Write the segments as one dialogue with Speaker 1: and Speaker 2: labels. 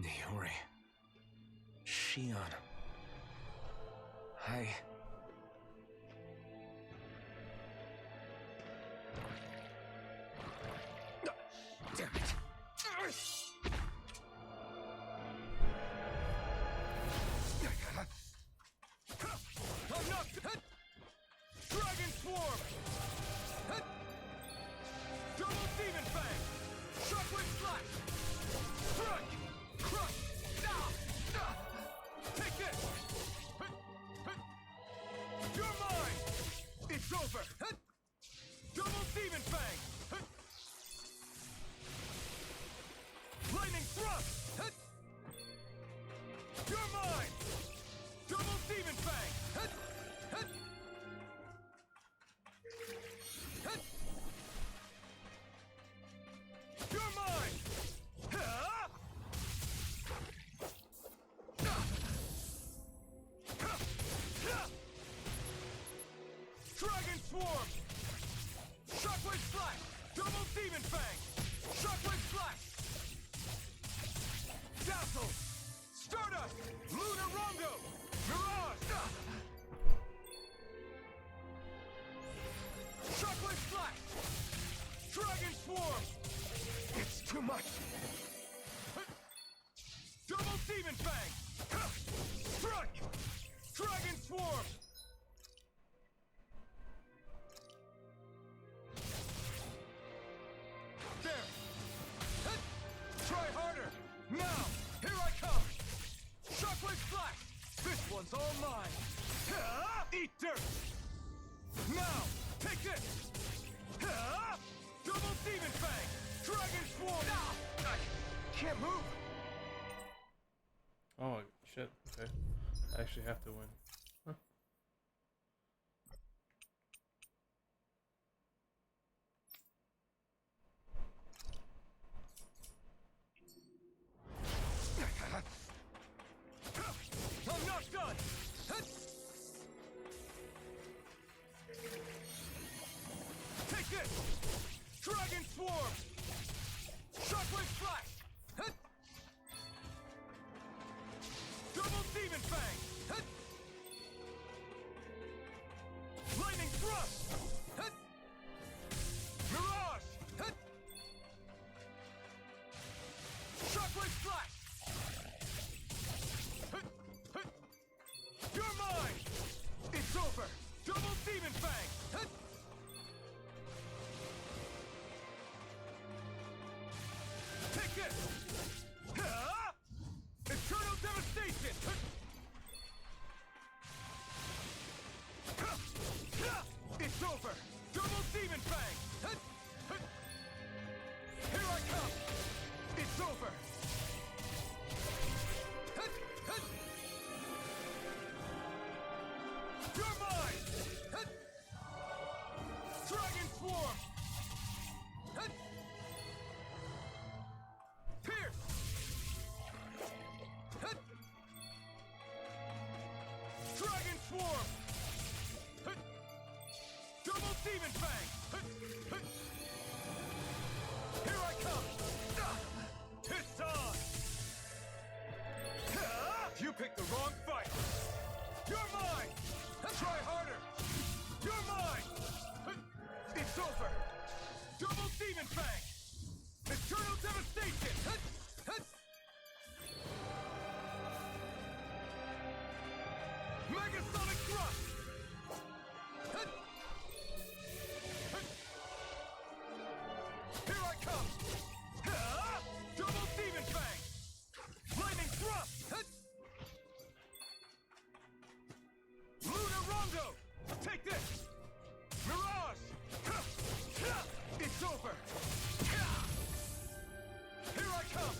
Speaker 1: Niori. Shion. I... Damn it.
Speaker 2: I'm not... Dragon Swarm! Double Demon Fang! Shockwave Slash! Crush! Take this! You're mine! It's over! Double Demon Fang! Lightning Thrust! You're mine! Double Demon Fang! You're mine! Dragon Swarm! Shockwave Slash! Double Demon Fang! Shockwave Slash! Dazzle! Stardust! Lunar Rondo! Mirage! Shockwave Slash! Dragon Swarm! It's too much! Double Demon Fang! Strike! Dragon Swarm! There! Try harder! Now! Here I come! Shockwave Slash! This one's all mine! Eat dirt! Now! Take this! Double Demon Fang! Dragon Swarm! I can't move!
Speaker 3: Oh shit, okay. I actually have to win. Huh.
Speaker 2: I'm not done! Take this! Dragon Swarm! Shockwave Slash! Double Demon Fang! Lightning Thrust! Mirage! Shockwave Slash! You're mine! It's over! Double Demon Fang! Take this! Eternal Devastation! It's over! Double Demon Fang! Here I come! It's over! You're mine! Dragon Swarm! Pierce! Dragon Swarm! Double Demon Fang! Here I come! It's on! You picked the wrong fight! You're mine! Try harder! You're mine! It's over! Double Demon Fang! Eternal Devastation! Megasonic Thrust! Here I come! Double Demon Fang! Lightning Thrust! Lunar Rondo! Take this! Mirage! It's over! Here I come!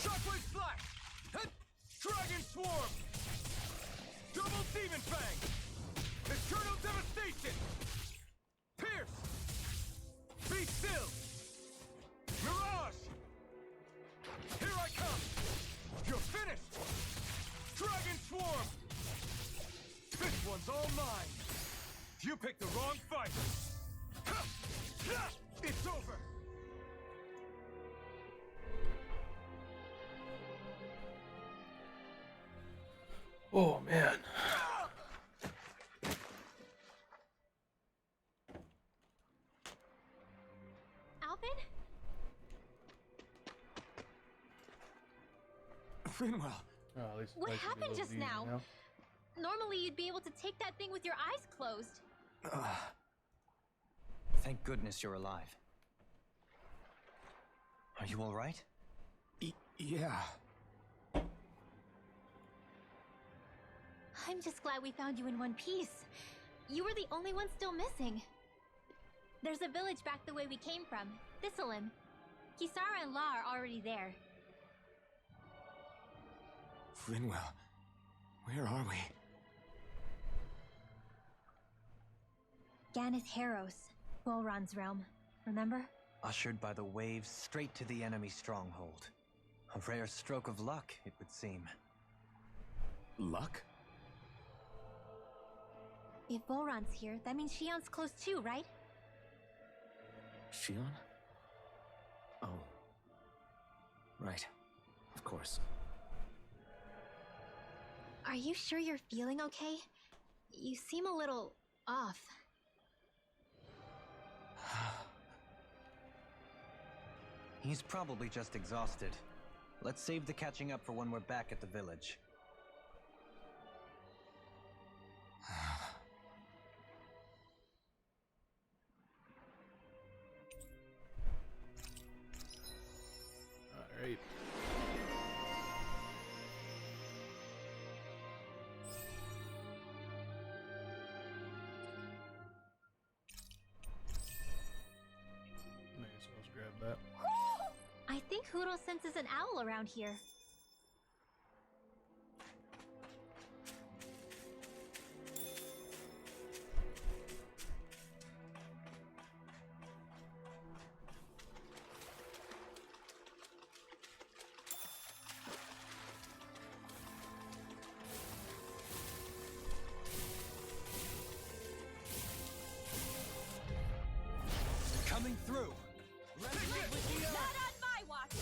Speaker 2: Shockwave Slash! Dragon Swarm! Double Demon Fang! Eternal Devastation! Pierce! Be still! Mirage! Here I come! You're finished! Dragon Swarm! This one's all mine! You picked the wrong fight! It's over!
Speaker 3: Oh man.
Speaker 4: Alvin?
Speaker 2: Finwell.
Speaker 3: Oh, at least
Speaker 4: What
Speaker 3: life should be a
Speaker 4: happened
Speaker 3: little
Speaker 4: just
Speaker 3: easy
Speaker 4: now? Normally you'd be able to take that thing with your eyes closed.
Speaker 1: Thank goodness you're alive. Are you all right?
Speaker 2: Yeah.
Speaker 4: I'm just glad we found you in one piece. You were the only one still missing. There's a village back the way we came from, Thistleim. Kisara and La are already there.
Speaker 2: Finwell, where are we?
Speaker 4: Ganeth Haros, Bolron's realm. Remember?
Speaker 1: Ushered by the waves straight to the enemy stronghold. A rare stroke of luck, it would seem.
Speaker 2: Luck?
Speaker 4: If Bolron's here, that means Shion's close too, right?
Speaker 2: Shion? Oh. Right. Of course.
Speaker 4: Are you sure you're feeling okay? You seem a little off.
Speaker 1: He's probably just exhausted. Let's save the catching up for when we're back at the village.
Speaker 3: Alright. May as well just grab that.
Speaker 4: I think Huro senses an owl around here.
Speaker 1: Coming through!
Speaker 4: Not on my watch!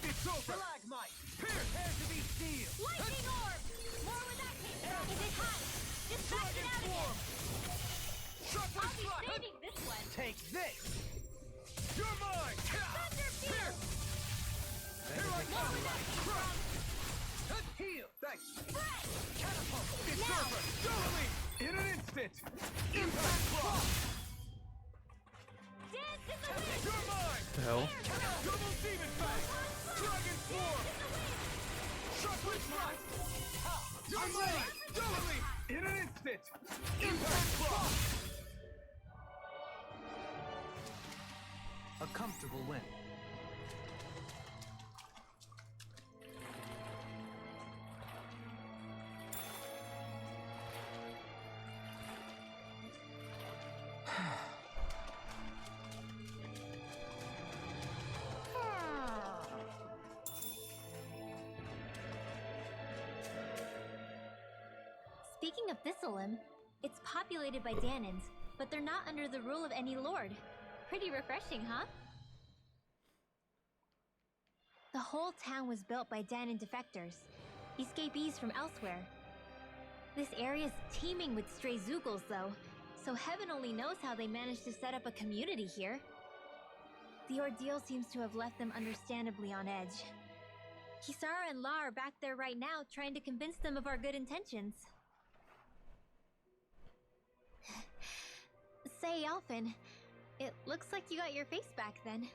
Speaker 2: It's over!
Speaker 1: Stalagmite!
Speaker 2: Prepare to be sealed!
Speaker 4: Lightning orb! More where that came from! Is it hot? Just back it out again! I'll be saving this one!
Speaker 1: Take this!
Speaker 2: You're mine!
Speaker 4: Thunder Field!
Speaker 2: Here I
Speaker 4: More
Speaker 2: come!
Speaker 4: where that came from!
Speaker 2: Heal! Thanks!
Speaker 4: Fresh!
Speaker 2: Catapult! It's
Speaker 4: Now!
Speaker 2: over! Don't leave! In an instant! Impact block!
Speaker 4: Dance in the wind!
Speaker 2: You're mine!
Speaker 3: The hell?
Speaker 2: Double demon fang! Dragon swarm! Shockwave strike! You're mine! Don't leave! In an instant! Impact block!
Speaker 1: A comfortable win.
Speaker 4: Speaking of Thistleim, it's populated by Danans, but they're not under the rule of any lord. Pretty refreshing, huh? The whole town was built by Danan defectors, escapees from elsewhere. This area's teeming with stray Zoogles, though, so heaven only knows how they managed to set up a community here. The ordeal seems to have left them understandably on edge. Kisara and La are back there right now trying to convince them of our good intentions. Say, Alphen, it looks like you got your face back then.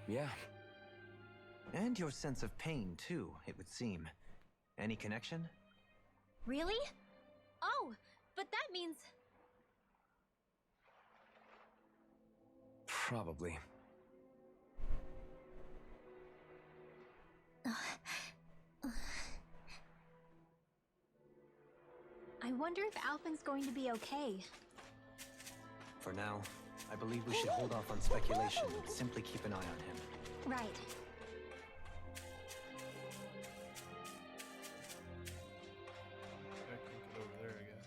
Speaker 1: Yeah. And your sense of pain, too, it would seem. Any connection?
Speaker 4: Really? Oh, but that means...
Speaker 2: Probably.
Speaker 4: I wonder if Alphen's going to be okay.
Speaker 1: For now, I believe we should hold off on speculation and simply keep an eye on him.
Speaker 4: Right.
Speaker 3: I can get over there, I guess.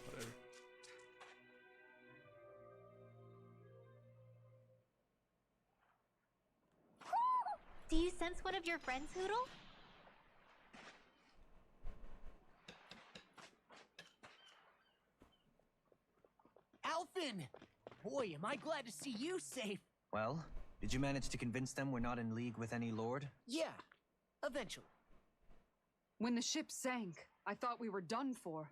Speaker 3: Whatever.
Speaker 4: once one of your friends, Hoodle?
Speaker 5: Alphen! Boy, am I glad to see you safe.
Speaker 1: Well, did you manage to convince them we're not in league with any lord?
Speaker 5: Yeah, eventually.
Speaker 6: When the ship sank, I thought we were done for.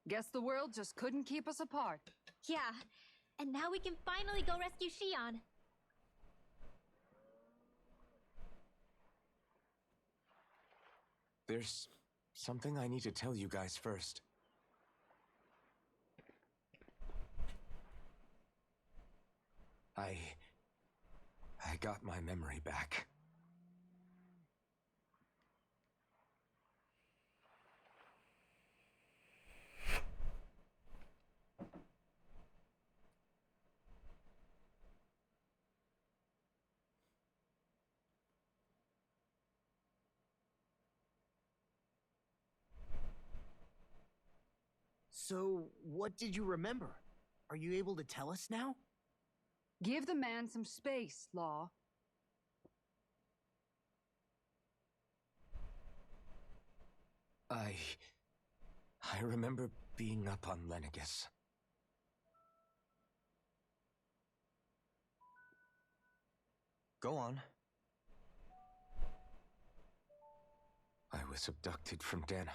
Speaker 6: Guess the world just couldn't keep us apart.
Speaker 4: Yeah, and now we can finally go rescue Shion.
Speaker 7: There's something I need to tell you guys first. I got my memory back.
Speaker 5: So, what did you remember? Are you able to tell us now?
Speaker 6: Give the man some space, Law.
Speaker 7: I remember being up on Lenegus.
Speaker 1: Go on.
Speaker 7: I was abducted from Dano.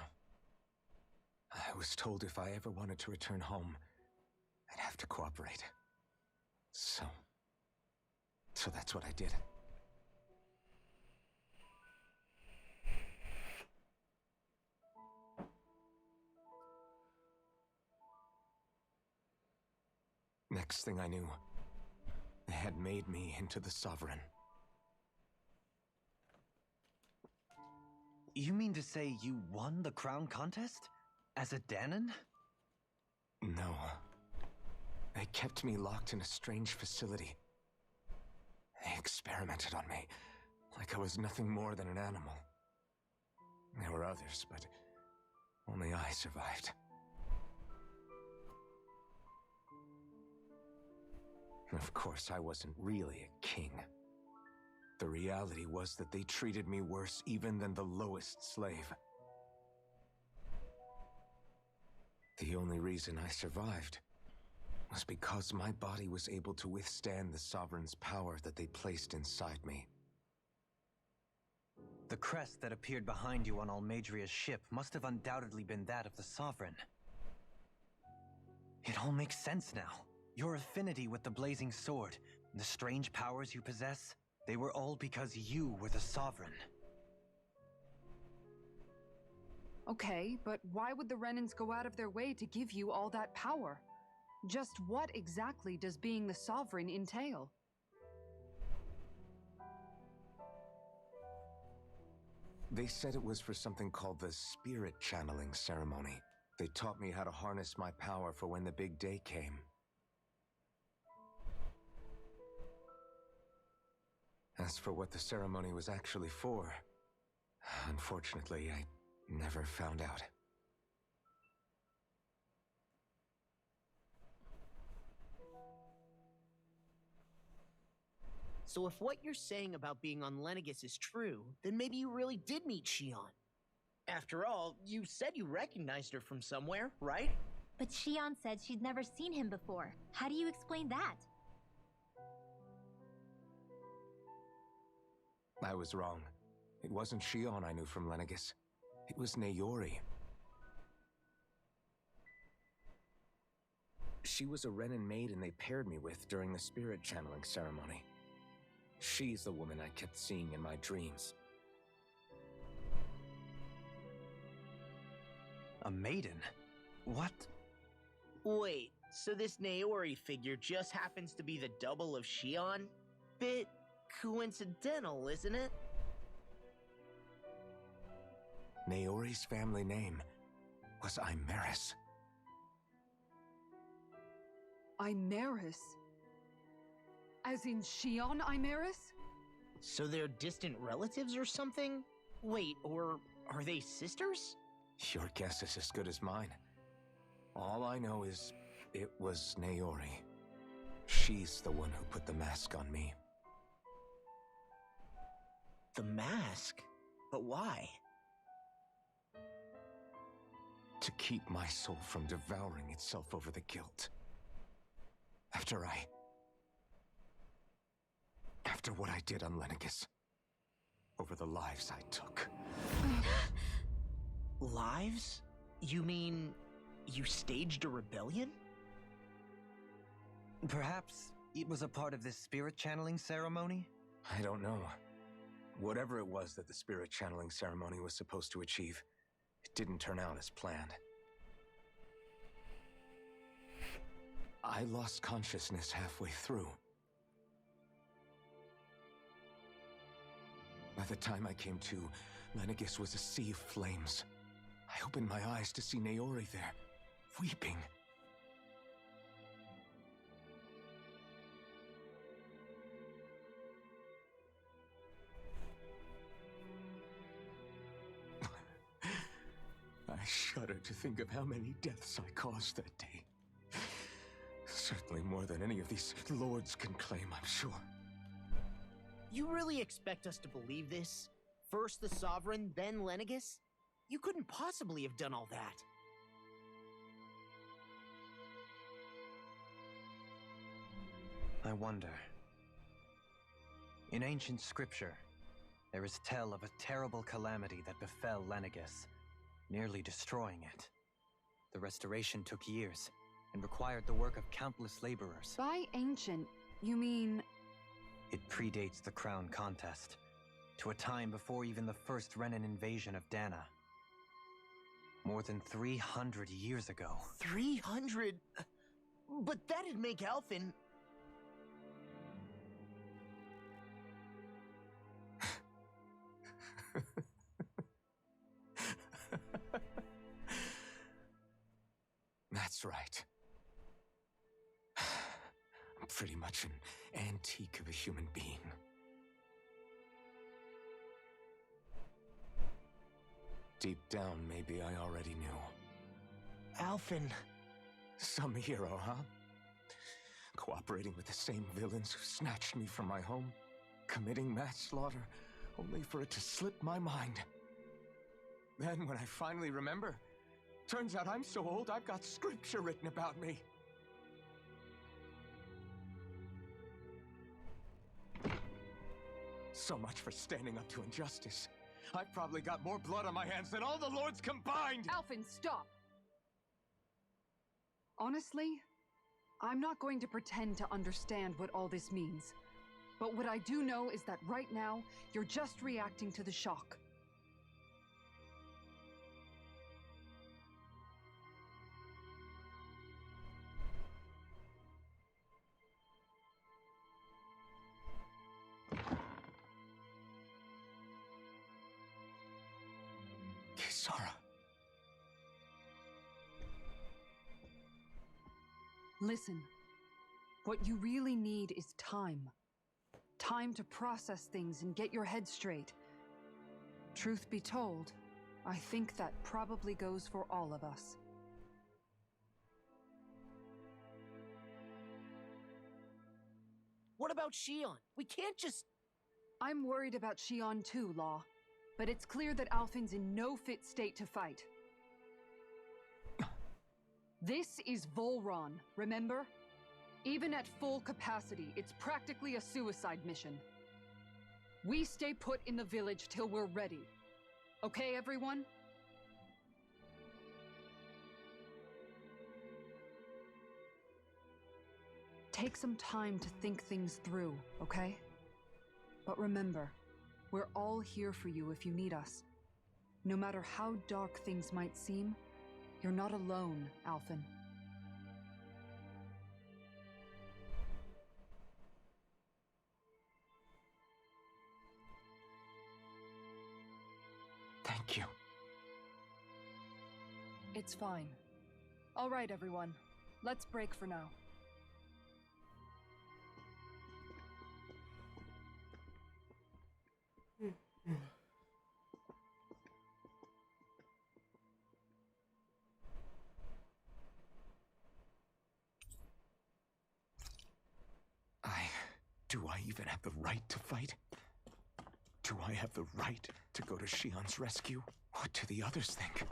Speaker 7: I was told if I ever wanted to return home, I'd have to cooperate. So that's what I did. Next thing I knew, they had made me into the Sovereign.
Speaker 1: You mean to say you won the crown contest? As a Danon?
Speaker 7: No. They kept me locked in a strange facility. They experimented on me, like I was nothing more than an animal. There were others, but only I survived. Of course, I wasn't really a king. The reality was that they treated me worse even than the lowest slave. The only reason I survived was because my body was able to withstand the Sovereign's power that they placed inside me.
Speaker 1: The crest that appeared behind you on Almadria's ship must have undoubtedly been that of the Sovereign. It all makes sense now. Your affinity with the Blazing Sword, the strange powers you possess, they were all because you were the Sovereign.
Speaker 6: Okay, but why would the Renans go out of their way to give you all that power? Just what exactly does being the Sovereign entail?
Speaker 7: They said it was for something called the Spirit Channeling Ceremony. They taught me how to harness my power for when the big day came. As for what the ceremony was actually for, unfortunately, I never found out.
Speaker 5: So if what you're saying about being on Lenegus is true, then maybe you really did meet Shion. After all, you said you recognized her from somewhere, right?
Speaker 4: But Shion said she'd never seen him before. How do you explain that?
Speaker 7: I was wrong. It wasn't Shion I knew from Lenegus. It was Naori. She was a Renan maiden they paired me with during the spirit channeling ceremony. She's the woman I kept seeing in my dreams.
Speaker 1: A maiden? What?
Speaker 5: Wait, so this Naori figure just happens to be the double of Shion? Bit coincidental, isn't it?
Speaker 7: Naori's family name was Imeris.
Speaker 6: Imeris? As in Shion Imeris?
Speaker 5: So they're distant relatives or something? Wait, or are they sisters?
Speaker 7: Your guess is as good as mine. All I know is it was Naori. She's the one who put the mask on me.
Speaker 5: The mask? But why?
Speaker 7: To keep my soul from devouring itself over the guilt. After what I did on Lenegis. Over the lives I took.
Speaker 5: Lives? You mean you staged a rebellion?
Speaker 1: Perhaps it was a part of this spirit channeling ceremony?
Speaker 7: I don't know. Whatever it was that the spirit channeling ceremony was supposed to achieve, it didn't turn out as planned. I lost consciousness halfway through. By the time I came to, Lenegis was a sea of flames. I opened my eyes to see Naori there, weeping. I shudder to think of how many deaths I caused that day. Certainly more than any of these lords can claim, I'm sure.
Speaker 5: You really expect us to believe this? First the Sovereign, then Lenegis? You couldn't possibly have done all that.
Speaker 1: I wonder. In ancient scripture, there is tell of a terrible calamity that befell Lenegis, nearly destroying it. The restoration took years, and required the work of countless laborers.
Speaker 6: By ancient, you mean...
Speaker 1: It predates the crown contest, to a time before even the first Renan invasion of Dana. More than 300 years ago.
Speaker 5: 300? But that'd make Alphen...
Speaker 7: That's right. I'm pretty much an antique of a human being. Deep down, maybe I already knew.
Speaker 5: Alphen...
Speaker 7: Some hero, huh? Cooperating with the same villains who snatched me from my home, committing mass slaughter, only for it to slip my mind. Then, when I finally remember, turns out I'm so old I've got scripture written about me. So much for standing up to injustice. I've probably got more blood on my hands than all the lords combined!
Speaker 6: Alphen, stop! Honestly, I'm not going to pretend to understand what all this means. But what I do know is that right now, you're just reacting to the shock.
Speaker 7: Kisara.
Speaker 6: Listen, what you really need is time. Time to process things and get your head straight. Truth be told, I think that probably goes for all of us.
Speaker 5: What about Shion? We can't just...
Speaker 6: I'm worried about Shion too, Law. But it's clear that Alphen's in no fit state to fight. This is Volron, remember? Even at full capacity, it's practically a suicide mission. We stay put in the village till we're ready. Okay, everyone? Take some time to think things through, okay? But remember, we're all here for you if you need us. No matter how dark things might seem, you're not alone, Alphen.
Speaker 7: Thank you.
Speaker 6: It's fine. All right, everyone. Let's break for now.
Speaker 7: Do I even have the right to fight? Do I have the right to go to Shion's rescue? What do the others think?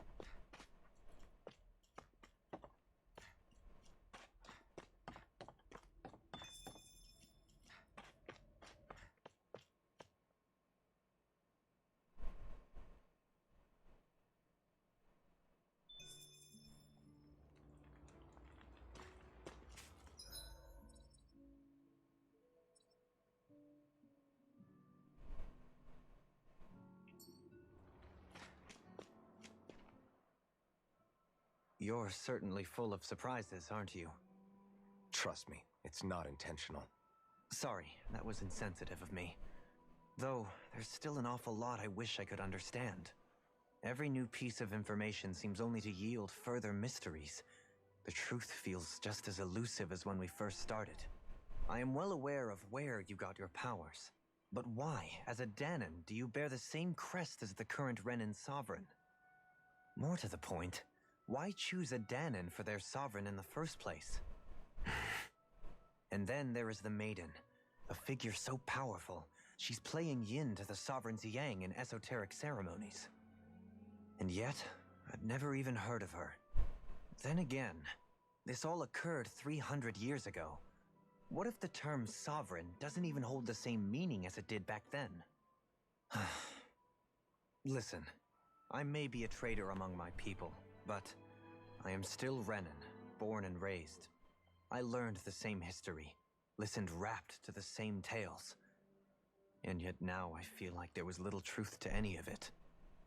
Speaker 1: You're certainly full of surprises, aren't you?
Speaker 7: Trust me, it's not intentional.
Speaker 1: Sorry, that was insensitive of me. Though, there's still an awful lot I wish I could understand. Every new piece of information seems only to yield further mysteries. The truth feels just as elusive as when we first started. I am well aware of where you got your powers. But why, as a Danon, do you bear the same crest as the current Renan sovereign? More to the point, why choose a Danon for their sovereign in the first place? And then there is the Maiden, a figure so powerful, she's playing yin to the sovereign's yang in esoteric ceremonies. And yet, I've never even heard of her. Then again, this all occurred 300 years ago. What if the term sovereign doesn't even hold the same meaning as it did back then? Listen, I may be a traitor among my people, but I am still Renan, born and raised. I learned the same history, listened rapt to the same tales. And yet now I feel like there was little truth to any of it.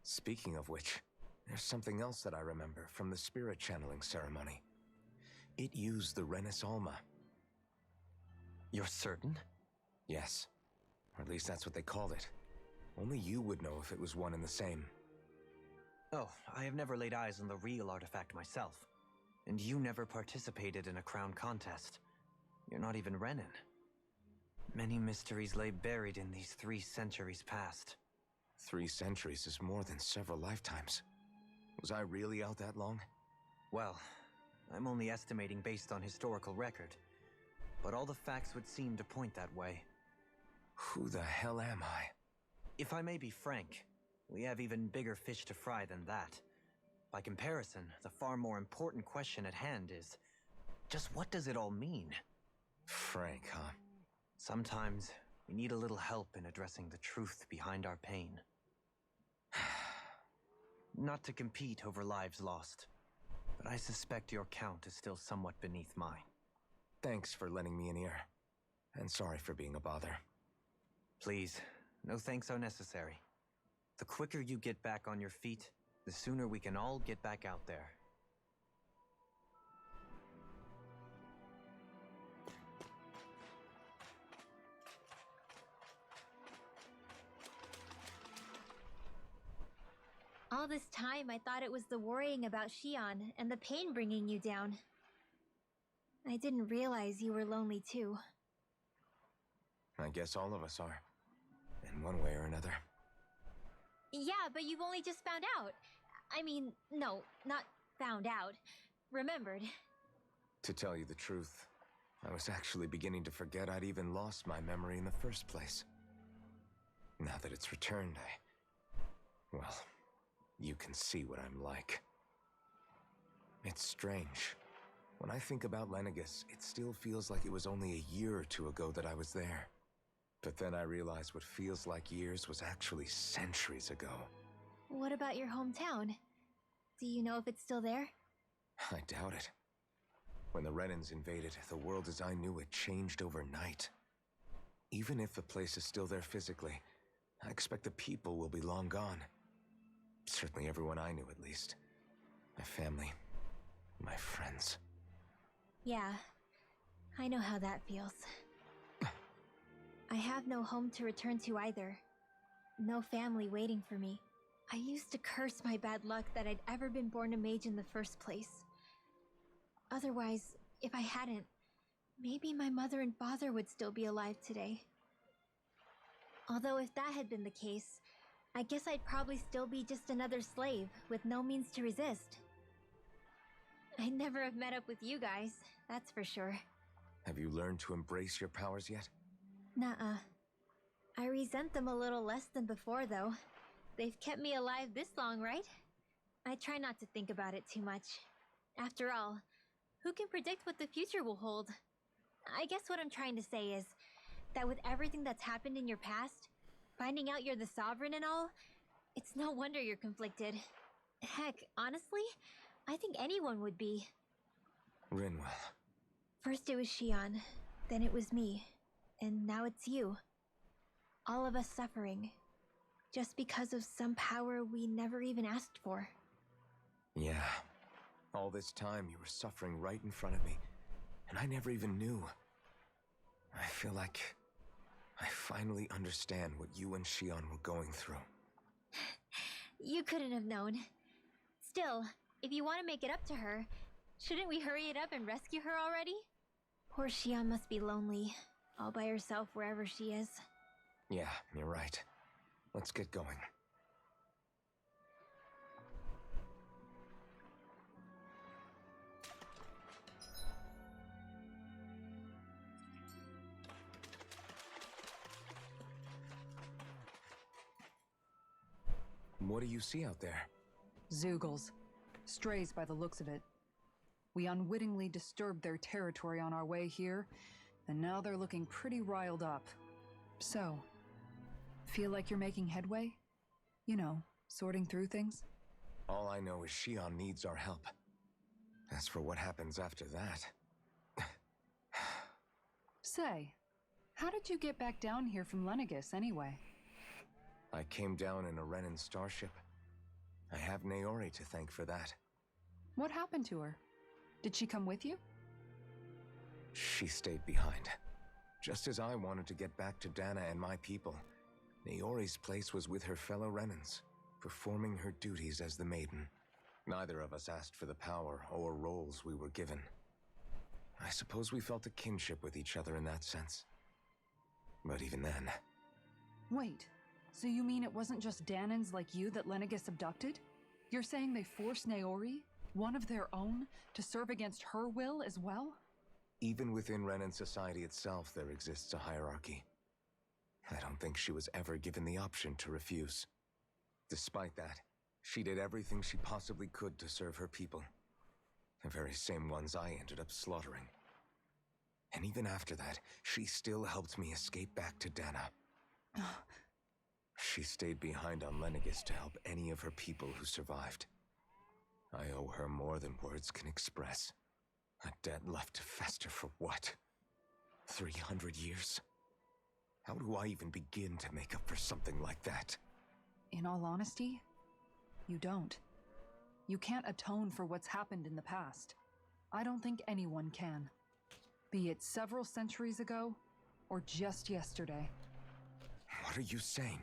Speaker 7: Speaking of which, there's something else that I remember from the spirit channeling ceremony. It used the Renis Alma.
Speaker 1: You're certain?
Speaker 7: Yes. Or at least that's what they called it. Only you would know if it was one and the same.
Speaker 1: Oh, I have never laid eyes on the real artifact myself. And you never participated in a crown contest. You're not even Renan. Many mysteries lay buried in these 3 centuries past.
Speaker 7: 3 centuries is more than several lifetimes. Was I really out that long?
Speaker 1: Well, I'm only estimating based on historical record. But all the facts would seem to point that way.
Speaker 7: Who the hell am I?
Speaker 1: If I may be frank, we have even bigger fish to fry than that. By comparison, the far more important question at hand is, just what does it all mean?
Speaker 7: Frank, huh?
Speaker 1: Sometimes, we need a little help in addressing the truth behind our pain. Not to compete over lives lost, but I suspect your count is still somewhat beneath mine.
Speaker 7: Thanks for lending me an ear. And sorry for being a bother.
Speaker 1: Please, no thanks are necessary. The quicker you get back on your feet, the sooner we can all get back out there.
Speaker 4: All this time, I thought it was the worrying about Shion and the pain bringing you down. I didn't realize you were lonely too.
Speaker 7: I guess all of us are. In one way or another.
Speaker 4: Yeah, but you've only just found out. I mean, no, not found out. Remembered.
Speaker 7: To tell you the truth, I was actually beginning to forget I'd even lost my memory in the first place. Now that it's returned, well, you can see what I'm like. It's strange. When I think about Lenegis, it still feels like it was only a year or 2 ago that I was there. But then I realized what feels like years was actually centuries ago.
Speaker 4: What about your hometown? Do you know if it's still there?
Speaker 7: I doubt it. When the Renans invaded, the world as I knew it changed overnight. Even if the place is still there physically, I expect the people will be long gone. Certainly everyone I knew, at least. My family, my friends.
Speaker 4: Yeah, I know how that feels. I have no home to return to either. No family waiting for me. I used to curse my bad luck that I'd ever been born a mage in the first place. Otherwise, if I hadn't, maybe my mother and father would still be alive today. Although if that had been the case, I guess I'd probably still be just another slave with no means to resist. I'd never have met up with you guys, that's for sure.
Speaker 7: Have you learned to embrace your powers yet?
Speaker 4: Nuh-uh. I resent them a little less than before, though. They've kept me alive this long, right? I try not to think about it too much. After all, who can predict what the future will hold? I guess what I'm trying to say is that with everything that's happened in your past, finding out you're the sovereign and all, it's no wonder you're conflicted. Heck, honestly, I think anyone would be.
Speaker 7: Rinwell.
Speaker 4: First it was Shion, then it was me, and now it's you. All of us suffering, just because of some power we never even asked for.
Speaker 7: Yeah. All this time you were suffering right in front of me, and I never even knew. I feel like I finally understand what you and Shion were going through.
Speaker 4: You couldn't have known. Still, if you want to make it up to her, shouldn't we hurry it up and rescue her already? Poor Shion must be lonely, all by herself wherever she is.
Speaker 7: Yeah, you're right. Let's get going. What do you see out there?
Speaker 6: Zeugles. Strays by the looks of it. We unwittingly disturbed their territory on our way here, and now they're looking pretty riled up. So, feel like you're making headway? You know, sorting through things?
Speaker 7: All I know is Shion needs our help. As for what happens after that...
Speaker 6: Say, how did you get back down here from Lenegis anyway?
Speaker 7: I came down in a Renan starship. I have Naori to thank for that.
Speaker 6: What happened to her? Did she come with you?
Speaker 7: She stayed behind. Just as I wanted to get back to Dana and my people, Naori's place was with her fellow Renans, performing her duties as the Maiden. Neither of us asked for the power or roles we were given. I suppose we felt a kinship with each other in that sense. But even then...
Speaker 6: Wait, so you mean it wasn't just Danans like you that Lenegis abducted? You're saying they forced Naori, one of their own, to serve against her will as well?
Speaker 7: Even within Renan society itself, there exists a hierarchy. I don't think she was ever given the option to refuse. Despite that, she did everything she possibly could to serve her people. The very same ones I ended up slaughtering. And even after that, she still helped me escape back to Dana. She stayed behind on Lenegis to help any of her people who survived. I owe her more than words can express. A debt left to fester for what? 300 years? How do I even begin to make up for something like that?
Speaker 6: In all honesty, you don't. You can't atone for what's happened in the past. I don't think anyone can. Be it several centuries ago, or just yesterday.
Speaker 7: What are you saying?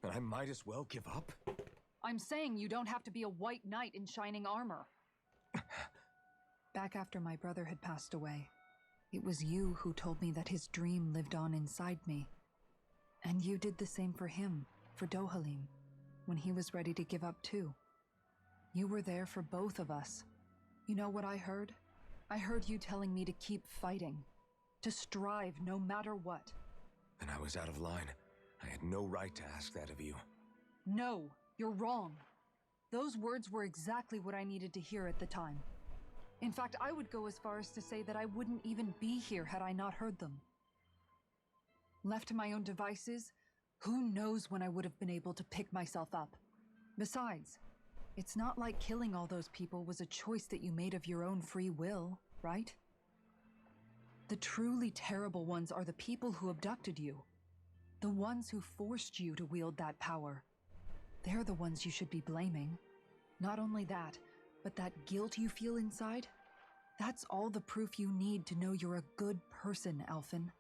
Speaker 7: That I might as well give up?
Speaker 6: I'm saying you don't have to be a white knight in shining armor. Back after my brother had passed away, it was you who told me that his dream lived on inside me. And you did the same for him, for Dohalim, when he was ready to give up too. You were there for both of us. You know what I heard? I heard you telling me to keep fighting, to strive no matter what.
Speaker 7: And I was out of line. I had no right to ask that of you.
Speaker 6: No, you're wrong. Those words were exactly what I needed to hear at the time. In fact, I would go as far as to say that I wouldn't even be here had I not heard them. Left to my own devices, who knows when I would have been able to pick myself up. Besides, it's not like killing all those people was a choice that you made of your own free will, right? The truly terrible ones are the people who abducted you. The ones who forced you to wield that power. They're the ones you should be blaming. Not only that, but that guilt you feel inside, that's all the proof you need to know you're a good person, Alphen.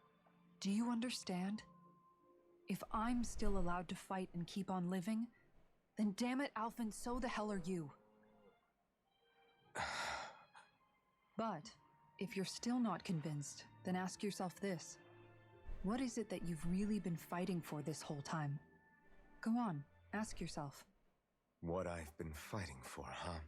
Speaker 6: Do you understand? If I'm still allowed to fight and keep on living, then damn it, Alphen, so the hell are you. But, if you're still not convinced, then ask yourself this. What is it that you've really been fighting for this whole time? Go on, ask yourself.
Speaker 7: What I've been fighting for, huh?